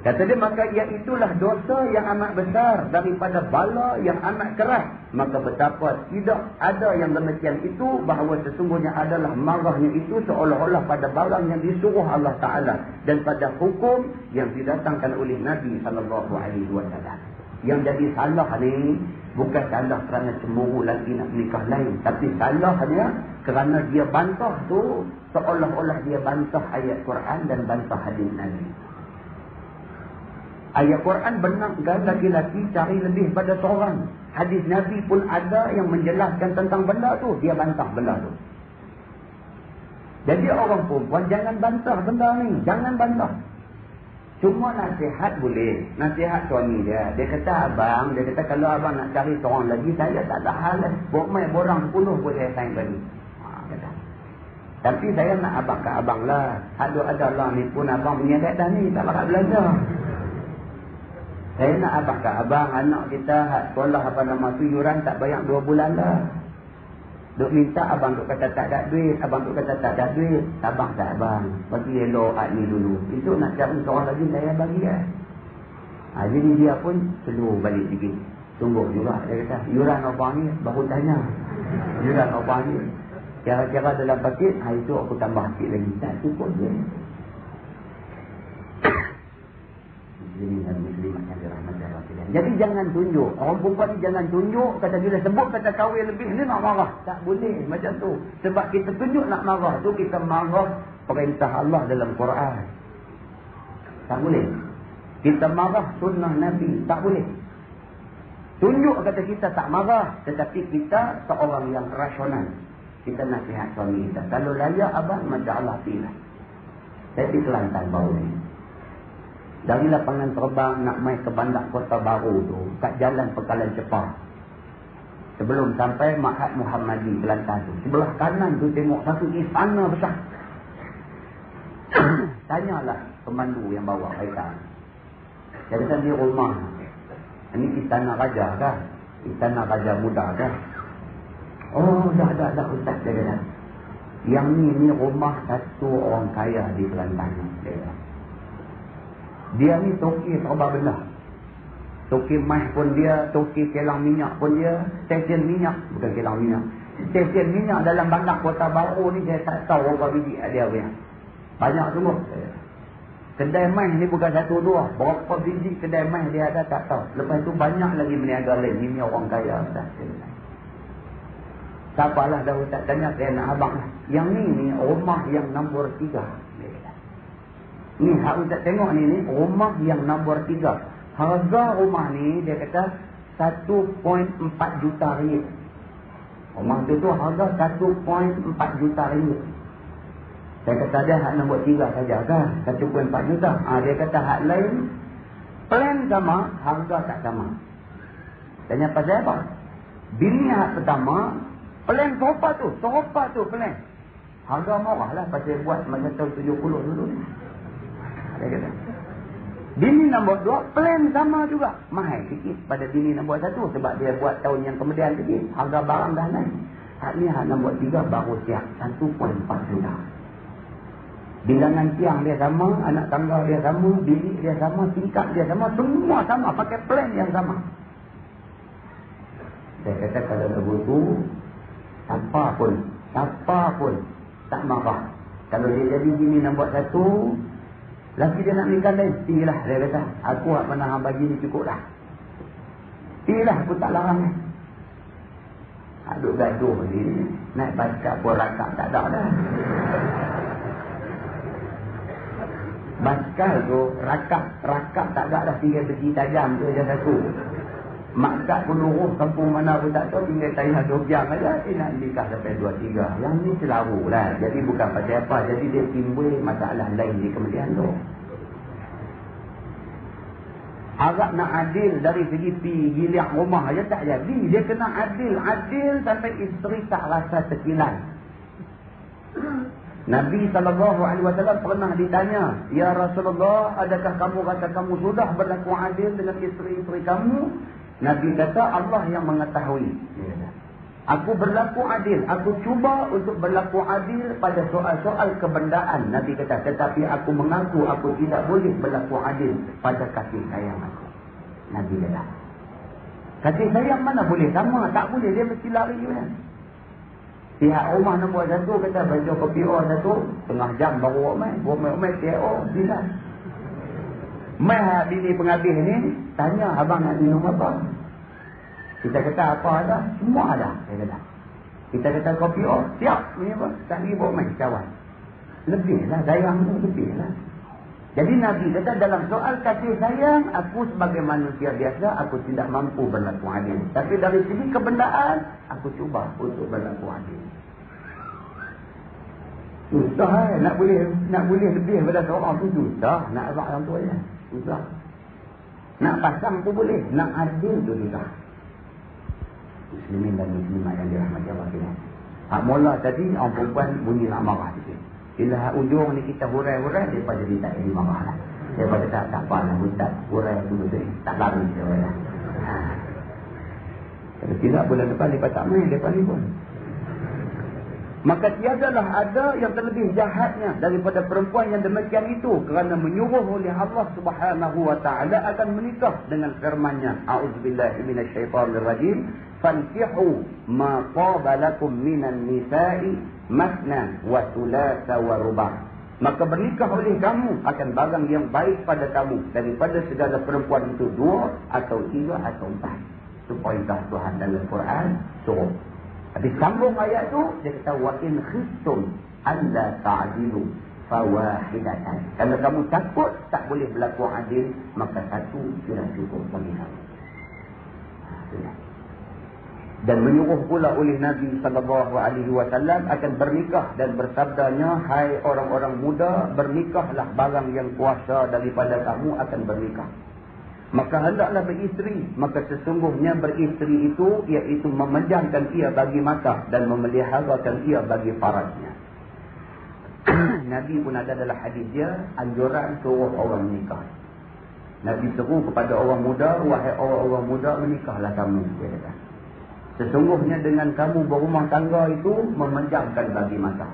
Kata dia, maka itulah dosa yang amat besar daripada bala yang amat keras. Maka betapa tidak ada yang demikian itu, bahawa sesungguhnya adalah marahnya itu seolah-olah pada barang yang disuruh Allah Ta'ala dan pada hukum yang didatangkan oleh Nabi SAW. Yang jadi salah ni bukan salah kerana cemburu lagi nak menikah lain, tapi salahnya kerana dia bantah tu seolah-olah dia bantah ayat Quran dan bantah hadis Nabi. Ayat Quran benarkan laki-laki cari lebih pada seorang. Hadis Nabi pun ada yang menjelaskan tentang benda tu. Dia bantah benda tu. Jadi orang perempuan jangan bantah benda ni. Jangan bantah. Cuma nasihat boleh. Nasihat suami dia. Dia kata, abang, dia kata kalau abang nak cari seorang lagi, saya tak ada hal. Main borang 10 pun saya sign bagi. Kata. Tapi saya nak abang ke abang lah. Ada lah ni pun abang punya dah ni. Tak bakal belajar. Saya nak abang ke abang, anak kita sekolah apa nama tu, yuran tak bayar 2 bulan lah. Duk minta abang duk kata tak ada duit, abang duk kata tak ada duit. Sabar tak abang, bagi elok ni dulu. Itu nak cari seorang lagi saya bagi lah. Jadi dia pun seluruh balik sikit. Tunggu juga, dia kata, yuran abang ni baru tanya. Yuran abang ni kira-kira dalam paket, itu aku tambah sikit lagi. Tak cukup je. Jadi jangan tunjuk. Orang perempuan ni jangan tunjuk. Kata bila sebut kata kahwin lebih ni nak marah. Tak boleh macam tu. Sebab kita tunjuk nak marah tu, kita marah perintah Allah dalam Quran. Tak boleh. Kita marah sunnah Nabi. Tak boleh. Tunjuk kata kita tak marah. Tetapi kita seorang yang rasional. Kita nasihat suami kita. Kalau layak abang, Masya Allah pilih. Saya di Kelantan baru ni. Dari lapangan terbang nak main ke bandar Kota Baru tu, kat jalan Pekalan Cepat. Sebelum sampai Ma'had Muhammadi Kelantan tu, sebelah kanan tu tengok satu istana besar. Tanyalah pemandu yang bawa kereta. Dia kata di rumah, ini istana raja kah? Istana raja muda kah? Oh, dah ustaz, dia kata. Yang ni rumah satu orang kaya di Kelantan. Dia ni toki serba benda. Toki mas pun dia, toki kilang minyak pun dia, stesen minyak, bukan kilang minyak. Stesen minyak dalam bandar Kota Baru ni saya tak tahu berapa biji dia punya. Banyak semua. Kedai mas ni bukan satu dua, berapa biji kedai mas dia ada tak tahu. Lepas tu banyak lagi meniaga lain. Ini orang kaya. Siapalah dah ustaz tanya, saya nak abang lah. Yang ni rumah yang nombor 3. Ni hak ustaz tengok ni rumah yang nombor 3. Harga rumah ni dia kata 1.4 juta ringgit. Rumah tu harga 1.4 juta ringgit. Saya kata dia hak nombor 3 saja kan, 1.4 juta. Dia kata hak lain plan sama, harga tak sama. Tanya pasal apa? Bini hak pertama, plan sofa tu plan. Harga murah lah pasal buat masa tahun 70 dulu ni. Dia kata. Bini nombor 2, plan sama juga. Mahal sikit pada bini nombor 1 sebab dia buat tahun yang kemudian sikit. Harga barang dah naik. Hak ni hak nombor 3 baru siap 1.4 juta. Bilangan tiang dia sama, anak tangga dia sama, bilik dia sama, tingkat dia sama, semua sama, pakai plan yang sama. Saya kata kalau begitu, siapa pun tak marah. Kalau dia jadi bini nombor 1, laki dia nak nikah lain, pergilah. Dia kata, aku tak pernah bagi ni cukup dah. Pergilah, aku tak larang ni. Aduk gaduh ni, naik basikal pun rakam tak ada dah. Basikal tu rakam tak ada dah, tinggal besi tajam tu je satu. Maksud pun lurus kampung mana pun tak tahu, tinggal tayar 2 jam aja. Nak nikah sampai 2-3. Yang ni selaru lah. Jadi bukan pasal apa. Jadi dia timbul masalah lain di kemudian tu. Agak nak adil dari segi giliak rumah aja tak jadi. Dia kena adil sampai isteri tak rasa terkilan. Nabi SAW pernah ditanya, "Ya Rasulullah, adakah kamu rasa kamu sudah berlaku adil dengan isteri-isteri kamu?" Nabi kata, Allah yang mengetahui. Aku berlaku adil. Aku cuba untuk berlaku adil pada soal-soal kebendaan. Nabi kata, tetapi aku mengaku aku tidak boleh berlaku adil pada kasih sayang aku. Nabi kata, kasih sayang mana boleh sama? Tak boleh, dia mesti lari juga. Pihak rumah nombor 1 kata, baju kopi on tu, tengah jam baru omai. Omai TO, bila. Mai bini penghabis ni, tanya abang nak minum apa? Kita kata apa ada? Semua ada. Dia kata. Kita kata kopi on, siap. Ni apa? Tak ribut main kawan. Lebih lah, sayang tu lebih lah. Jadi Nabi kata dalam soal kasih sayang, aku sebagai manusia biasa, aku tidak mampu berlaku adil. Tapi dari segi kebendaan, aku cuba untuk berlaku adil. Susah nak boleh lebih daripada seorang tu susah. Nak abang orang tua je. Susah. Nak pasang pun boleh. Nak adil tu susah. Muslimin dan muslimat yang dirahmati Allah sekalian. Hak mula tadi orang perempuan bunyi nak marah sikit. Bila ujung ni kita hurai-hurai, daripada dia tak jadi marah lah. Daripada tak apa lah, ustaz hurai tu betul. Tak lari dia lah. Kalau tidak bulan depan dia tak main depan ni pun. Maka tiadalah ada yang terlebih jahatnya daripada perempuan yang demikian itu, kerana menyuruh oleh Allah Subhanahu wa taala akan menikah dengan firman-Nya, a'udzubillahi minasyaitonirrajim, fankihu ma qabalakum minan nisa'i masna wa thulatha wa ruba'. Maka bernikah oleh kamu akan barang yang baik pada kamu daripada segala perempuan itu 2 atau 3 atau 4. Itu perintah Tuhan dalam Quran suruh. Habis sambung ayat tu, dia kata, wa in khiftum alla ta'dilu fawahidatan. Kalau kamu takut tak boleh berlaku adil, maka satu sudah cukup bagi kamu. Dan menyuruh pula oleh Nabi SAW akan bernikah dan bersabdanya, hai orang-orang muda, bernikahlah barang yang kuasa daripada kamu akan bernikah. Maka hendaklah beristeri. Maka sesungguhnya beristeri itu iaitu memejamkan ia bagi mata dan memeliharakan ia bagi farajnya. Nabi pun ada dalam hadis dia anjuran suruh orang menikah. Nabi seru kepada orang muda, wahai orang-orang muda, menikahlah kamu, dia kata. Sesungguhnya dengan kamu berumah tangga itu memejamkan bagi mata.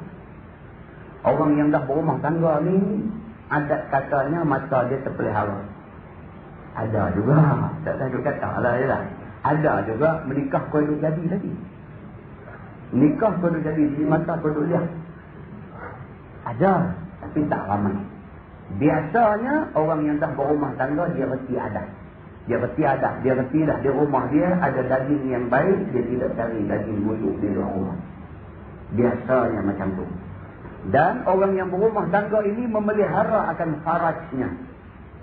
Orang yang dah berumah tangga ni, adat katanya mata dia terpelihara. Ada juga, tak tahu kata lah je lah. Ada juga menikah kau duduk jadi lagi. Nikah kau duduk jadi, di mata kau duduk lihat. Ada, tapi tak ramai. Biasanya orang yang dah berumah tangga, dia reti adat. Dia reti adat, dia reti dah di rumah dia ada daging yang baik, dia tidak cari daging busuk di luar rumah. Biasanya macam tu. Dan orang yang berumah tangga ini memelihara akan farajnya.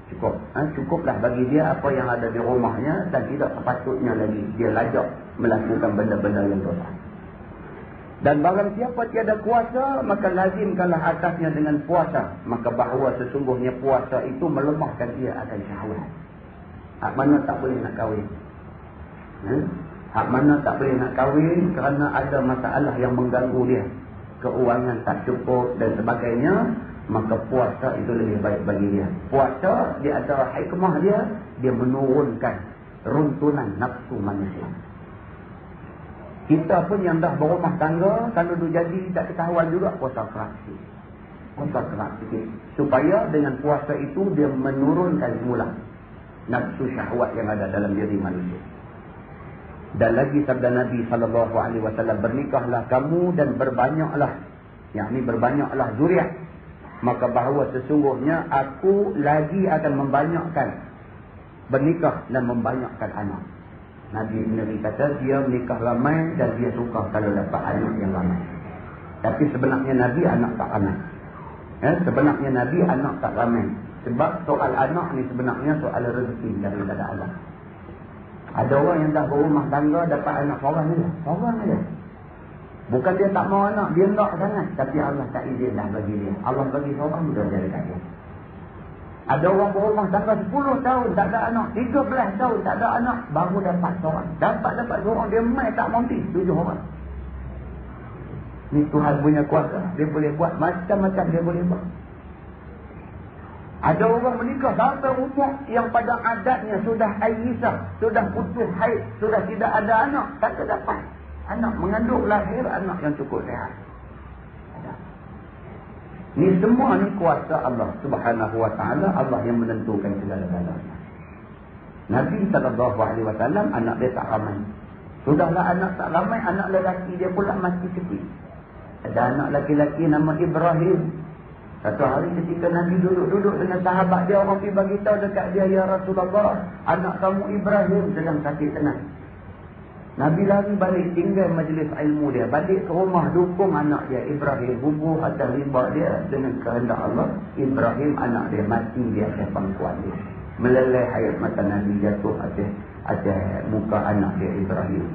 Cukup. Cukuplah bagi dia apa yang ada di rumahnya dan tidak sepatutnya lagi dia lajak melakukan benda-benda yang dosa. Dan barang siapa tiada kuasa, maka lazimkanlah atasnya dengan puasa. Maka bahawa sesungguhnya puasa itu melemahkan dia akan syahwat. Hak mana tak boleh nak kahwin? Hak mana tak boleh nak kahwin kerana ada masalah yang mengganggu dia. Keuangan tak cukup dan sebagainya. Maka puasa itu lebih baik bagi dia. Puasa di antara hikmah dia, dia menurunkan runtunan nafsu manusia. Kita pun yang dah berumah tangga, kalau duduk jadi tak ketahuan juga, puasa keras sikit. Puasa keras sikit. Supaya dengan puasa itu dia menurunkan semula nafsu syahwat yang ada dalam diri manusia. Dan lagi sabda Nabi SAW, bernikahlah kamu dan berbanyaklah. Yang ini berbanyaklah zuriat. Maka bahawa sesungguhnya aku lagi akan membanyakkan bernikah dan membanyakkan anak. Nabi sendiri kata dia menikah ramai dan dia suka kalau dapat anak yang ramai. Tapi sebenarnya Nabi anak tak ramai. Sebenarnya Nabi anak tak ramai. Sebab soal anak ni sebenarnya soal rezeki daripada Allah. Ada orang yang dah berumah tangga dapat anak seorang je. Seorang je. Bukan dia tak mau anak, dia nak sangat. Tapi Allah tak izin dah bagi dia. Allah bagi seorang mudah dia dekat dia. Ada orang berumah tangga 10 tahun tak ada anak, 13 tahun tak ada anak, baru dapat seorang. Dapat seorang, dia mai tak mampu 7 orang. Ni Tuhan punya kuasa. Dia boleh buat macam-macam dia boleh buat. Ada orang menikah sampai umur yang pada adatnya sudah aisah, sudah putus haid, sudah tidak ada anak, tak dapat anak mengandung lahir anak yang cukup sehat. Ni semua ni kuasa Allah Subhanahu wa taala, Allah yang menentukan segala-galanya. Nabi SAW anak dia tak ramai. Sudahlah anak tak ramai, anak lelaki dia pula masih kecil. Ada anak lelaki nama Ibrahim. Satu hari ketika Nabi duduk-duduk dengan sahabat dia, orang pergi bagi tahu dekat dia, ya Rasulullah, anak kamu Ibrahim sedang sakit tenang. Nabi lari balik, tinggal majlis ilmu dia. Balik ke rumah, dukung anak dia Ibrahim. Bubuh atas riba dia dengan kehendak Allah. Ibrahim anak dia mati di atas pangkuan dia. Meleleh air mata Nabi jatuh atas muka anak dia Ibrahim.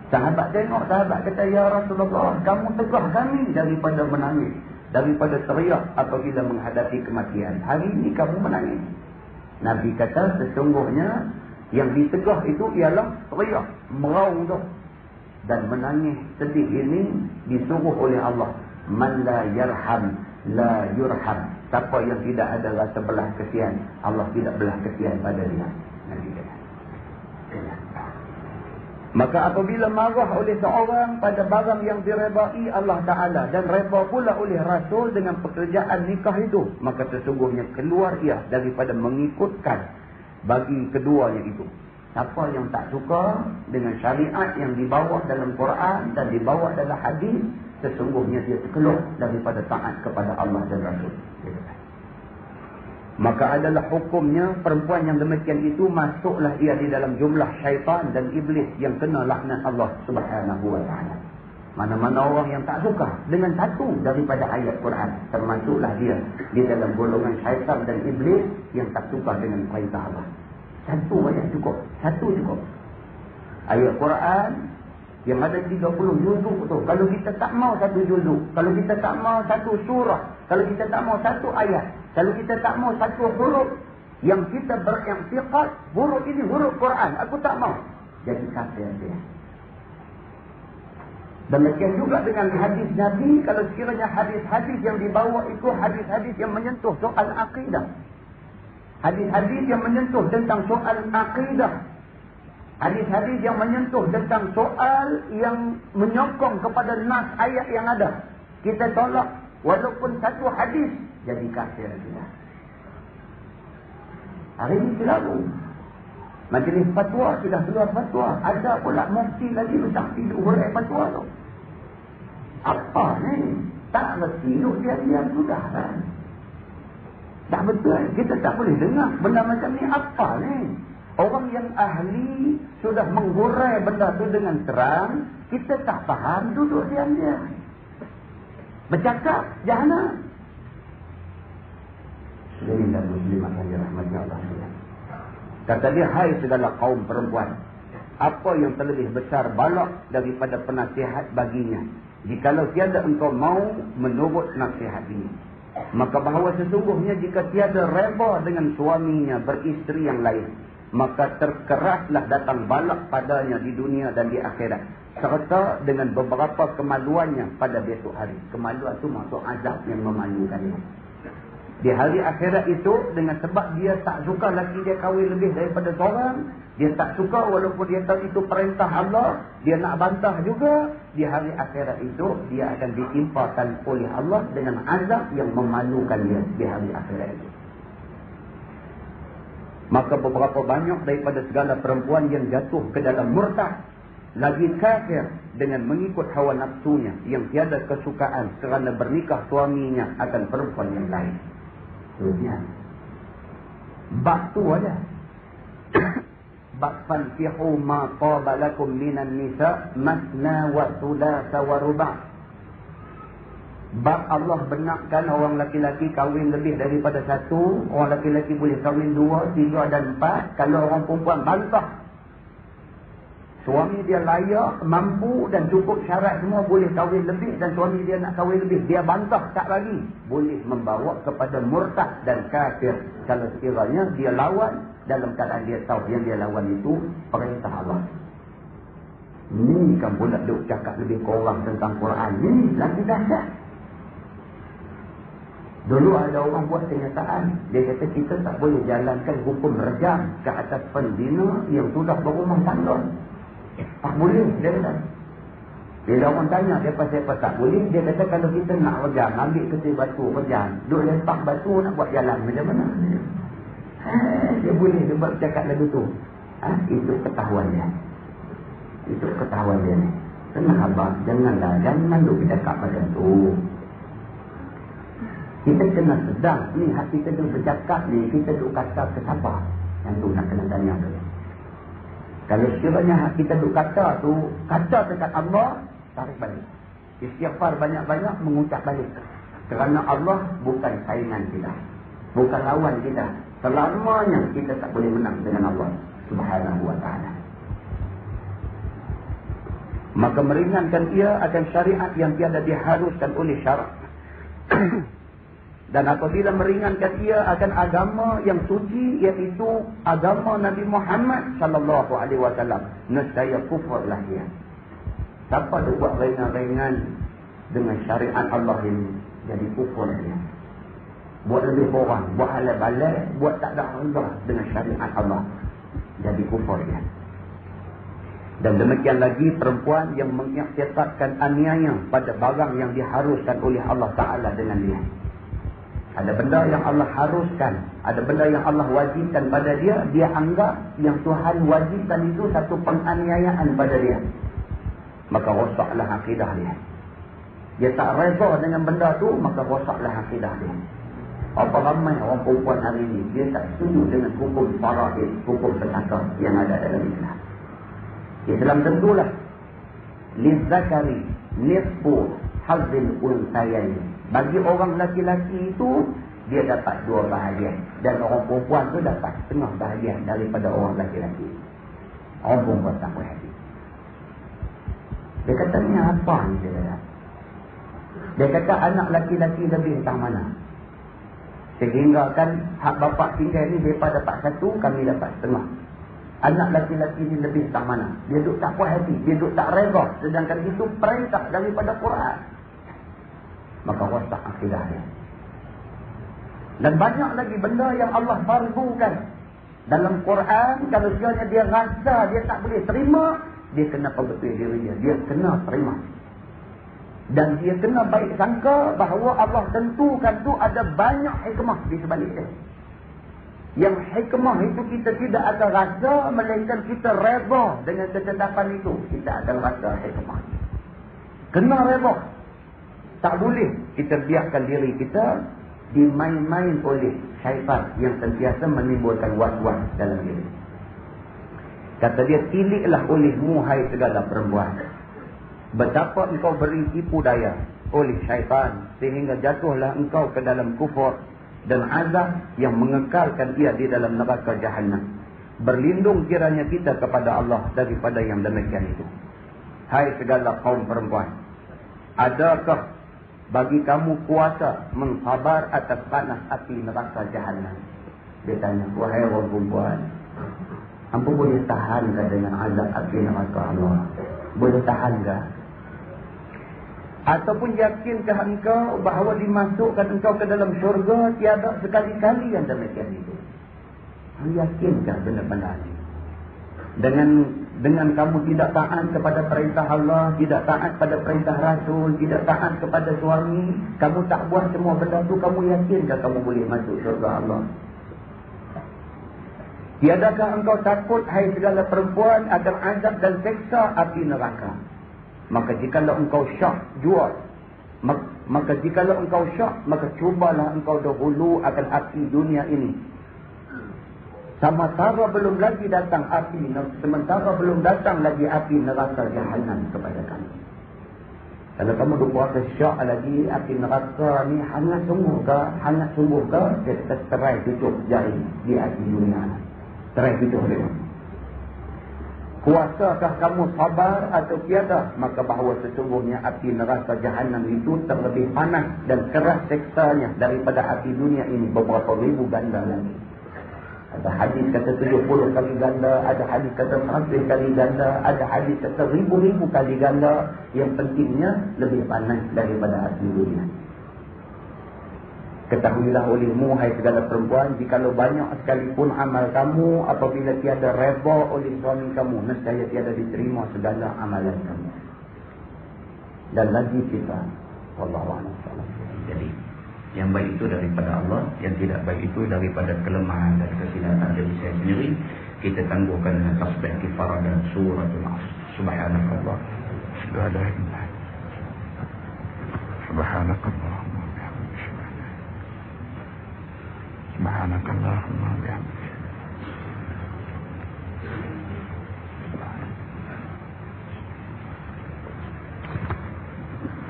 Sahabat tengok, sahabat kata, ya Rasulullah, kamu tegah kami daripada menangis, daripada teriak apabila menghadapi kematian. Hari ini kamu menangis. Nabi kata, sesungguhnya yang ditegah itu ialah teriak, meraung tu. Dan menangis sedih ini disuruh oleh Allah. Man la yarham, la yurham. Siapa yang tidak ada rasa belah kesian, Allah tidak belah kesian pada dia. Nabi kata. Maka apabila marah oleh seorang pada barang yang diredai Allah Ta'ala dan reda pula oleh Rasul dengan pekerjaan nikah itu, maka sesungguhnya keluar ia daripada mengikutkan bagi keduanya itu. Siapa yang tak suka dengan syariat yang dibawa dalam Quran dan dibawa dalam hadis, sesungguhnya dia terkeluar daripada taat kepada Allah dan Rasul. Maka adalah hukumnya perempuan yang demikian itu masuklah ia di dalam jumlah syaitan dan iblis yang kena laknat Allah Subhanahu wa taala. Mana-mana orang yang tak suka dengan satu daripada ayat Quran, termasuklah dia di dalam golongan syaitan dan iblis yang tak suka dengan perintah Allah. Satu ayat cukup, satu cukup. Ayat Quran yang ada 30 juzuk tu, kalau kita tak mau satu juzuk, kalau kita tak mau satu surah, kalau kita tak mau satu ayat, kalau kita tak mau satu huruf yang kita beriktikad, huruf ini huruf Quran, aku tak mau, jadi kafir dia. Demikian juga dengan hadis Nabi, kalau sekiranya hadis-hadis yang dibawa itu hadis-hadis yang menyentuh soal akidah, hadis-hadis yang menyentuh tentang soal akidah, hadis-hadis yang menyentuh tentang soal yang menyokong kepada nas ayat yang ada, kita tolak walaupun satu hadis, jadi kafir juga. Hari ini selalu majlis fatwa sudah keluar fatwa. Ada pula mufti lagi bersaksi hurai fatwa tu. Apa ni? Tak reti duk diam-diam sudah kan? Tak betul. Kita tak boleh dengar benda macam ni. Apa ni? Orang yang ahli sudah menghurai benda tu dengan terang. Kita tak faham, duduk diam-diam. Bercakap, jahannam. Bismillah muslimat yang rahmatnya Allah. Kata dia, hai segala kaum perempuan, apa yang terlebih besar balak daripada penasihat baginya, jikalau tiada engkau mau menurut nasihat ini. Maka bahawa sesungguhnya jika tiada reba dengan suaminya beristeri yang lain, maka terkeraslah datang balak padanya di dunia dan di akhirat, serta dengan beberapa kemaluannya pada besok hari. Kemaluan itu maksud azab yang memalukannya. Di hari akhirat itu, dengan sebab dia tak suka laki dia kahwin lebih daripada seorang, dia tak suka walaupun dia tahu itu perintah Allah, dia nak bantah juga. Di hari akhirat itu, dia akan ditimpakan oleh Allah dengan azab yang memalukan dia di hari akhirat itu. Maka beberapa banyak daripada segala perempuan yang jatuh ke dalam murtad, lagi kafir dengan mengikut hawa nafsunya yang tiada kesukaan kerana bernikah suaminya akan perempuan yang lain. Bab tu aja. Bab fankihu ma taba lakum minan nisa masna wa thulatha wa ruba'. Bab Allah benarkan orang laki-laki kahwin lebih daripada satu, orang laki-laki boleh kahwin 2, 3 dan 4. Kalau orang perempuan bantah, suami dia layak, mampu dan cukup syarat semua, boleh kahwin lebih, dan suami dia nak kahwin lebih, dia bantah tak bagi, boleh membawa kepada murtad dan kafir kalau sekiranya dia lawan dalam keadaan dia tahu yang dia lawan itu perintah Allah. Ni kan pula duk cakap lebih kurang tentang Quran ni, lagi dahsyat. Dulu ada orang buat kenyataan, dia kata kita tak boleh jalankan hukum rejam ke atas pembina yang sudah berumah tangga. Tak boleh, dia kata. Bila orang tanya dia pasal apa tak boleh, dia kata kalau kita nak rejam, ambil ketil batu rejam, duk lepak batu nak buat jalan macam mana? Dia boleh, dia buat cakap lagu tu. Itu ketahuan dia. Itu ketahuan dia ni. Tenang abang, jangan duk cakap macam tu. Kita kena sedang ni, hati kita duk bercakap ni, kita duk kata ke siapa? Yang tu nak kena tanya tu. Kalau sekiranya kita duk kata tu, kata dekat Allah, tarik balik. Istighfar banyak-banyak, mengucap balik. Kerana Allah bukan saingan kita, bukan lawan kita. Selamanya kita tak boleh menang dengan Allah Subhanahu wa ta'ala. Maka meringankan ia akan syariat yang tiada diharuskan oleh syarak. Dan apabila meringankan ia akan agama yang suci, iaitu agama Nabi Muhammad sallallahu alaihi wasallam, nescaya kufurlah dia. Siapa tu buat ringan-ringan dengan syariat Allah ini, jadi kufur dia. Buat lebih kurang, buat halal-halal, buat tak ada rendah dengan syariat Allah, jadi kufur dia. Dan demikian lagi perempuan yang mengiktirafkan aniaya pada barang yang diharuskan oleh Allah Ta'ala dengan dia. Ada benda yang Allah haruskan, ada benda yang Allah wajibkan pada dia, dia anggap yang Tuhan wajibkan itu satu penganiayaan pada dia. Maka rosaklah akidah dia. Dia tak reza dengan benda tu, maka rosaklah akidah dia. Apa ramai orang perempuan hari ini, dia tak setuju dengan hukum faraid, hukum petaka yang ada dalam Islam. Islam tentulah lizzakari nisfu hazzil unsayaini. Bagi orang laki-laki itu, dia dapat 2 bahagian. Dan orang perempuan itu dapat setengah bahagian daripada orang laki-laki. Orang perempuan tak boleh hati. Dia kata, ni apa ni dia kata? Dia kata, anak laki-laki lebih entah mana. Sehingga kan, hak bapak tinggal ni, mereka dapat 1, kami dapat setengah. Anak laki-laki ni lebih entah mana. Dia duduk tak puas hati, dia duduk tak reda. Sedangkan itu perintah daripada Quran. Maka rosak akidah dia. Dan banyak lagi benda yang Allah fardukan dalam Quran. Kalau sekiranya dia rasa dia tak boleh terima, dia kena perbetul diri dia. Dia kena terima. Dan dia kena baik sangka bahawa Allah tentukan tu ada banyak hikmah di sebaliknya. Yang hikmah itu kita tidak akan rasa, melainkan kita reda dengan ketetapan itu. Kita akan rasa hikmah. Kena reda. Tak boleh kita biarkan diri kita dimain-main oleh syaitan yang sentiasa menimbulkan was-was dalam diri. Kata dia, tiliklah olehmu hai segala perempuan. Betapa engkau beri tipu daya oleh syaitan sehingga jatuhlah engkau ke dalam kufur dan azab yang mengekalkan dia di dalam neraka Jahannam. Berlindung kiranya kita kepada Allah daripada yang demikian itu. Hai segala kaum perempuan, adakah bagi kamu kuasa mengsabar atas panas api neraka Jahannam? Dia tanya, wahai orang perempuan, hampa boleh tahan ke dengan azab api neraka Allah? Boleh tahan ke? Ataupun yakinkah engkau bahawa dimasukkan engkau ke dalam syurga tiada sekali-kali yang demikian itu? Yakinkah benar-benar ini? Dengan kamu tidak taat kepada perintah Allah, tidak taat pada perintah Rasul, tidak taat kepada suami, kamu tak buat semua benda tu, kamu yakinkah kamu boleh masuk syurga Allah? Tiadakah engkau takut, hai segala perempuan, akan azab dan seksa api neraka? Maka jikalau engkau syak jual, maka jikalau engkau syak, maka cubalah engkau dahulu akan api dunia ini. Sementara belum lagi datang api, sementara belum datang lagi api neraka Jahannam kepada kamu. Kalau kamu berpuasa syak lagi, api neraka ni hangat sungguh ke? Hangat sungguh ke? Kita terai tutup jari di api dunia. Terai tutup dia. Kuasakah kamu sabar atau tiada? Maka bahawa sesungguhnya api neraka Jahannam itu terlebih panas dan keras seksanya daripada api dunia ini beberapa ribu ganda lagi. Ada hadis kata 70 kali ganda, ada hadis kata 100 kali ganda, ada hadis kata ribu-ribu kali ganda. Yang pentingnya lebih panas daripada api dunia. Ketahuilah olehmu, hai segala perempuan, jikalau banyak sekalipun amal kamu, apabila tiada reda oleh suami kamu, nescaya tiada diterima segala amalan kamu. Dan lagi kita, wallahu a'lam. Jadi, yang baik itu daripada Allah, yang tidak baik itu daripada kelemahan dan kesilapan diri saya sendiri. Kita tangguhkan dengan tasbih kifarah dan suratul Asr. Subhanakallah. Subhanakallah. Subhanakallahumma wa bihamdika.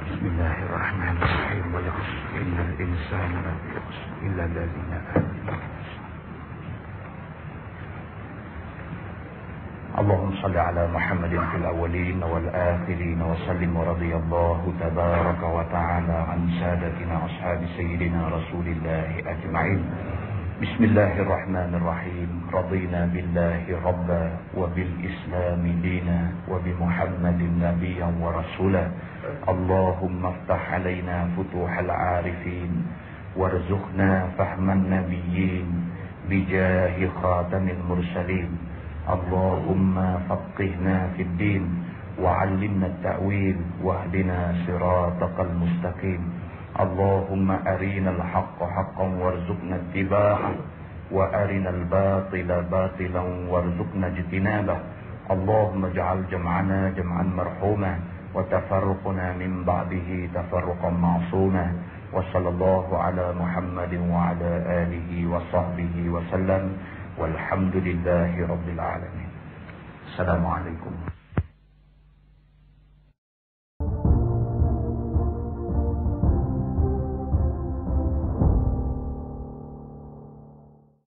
Bismillahirrahmanirrahim. Wa innal insana lafi khusr illa alladhina amanu. اللهم صل على محمد في الأولين والآخرين وسلم ورضي الله تبارك وتعالى عن سادتنا أصحاب سيدنا رسول الله أجمعين. بسم الله الرحمن الرحيم. رضينا بالله ربا وبالإسلام دينا وبمحمد نبيا ورسولا. اللهم افتح علينا فتوح العارفين وارزقنا فهم النبيين بجاه خاتم المرسلين. اللهم فقهنا في الدين وعلمنا التأويل واهدنا صراطك المستقيم. اللهم أرنا الحق حقا وارزقنا اتباعه وأرنا الباطل باطلا وارزقنا اجتنابه. اللهم اجعل جمعنا جمعا مرحوما وتفرقنا من بعده تفرقا معصوما. وصلى الله على محمد وعلى آله وصحبه وسلم. والحمد لله رب العالمين. السلام عليكم.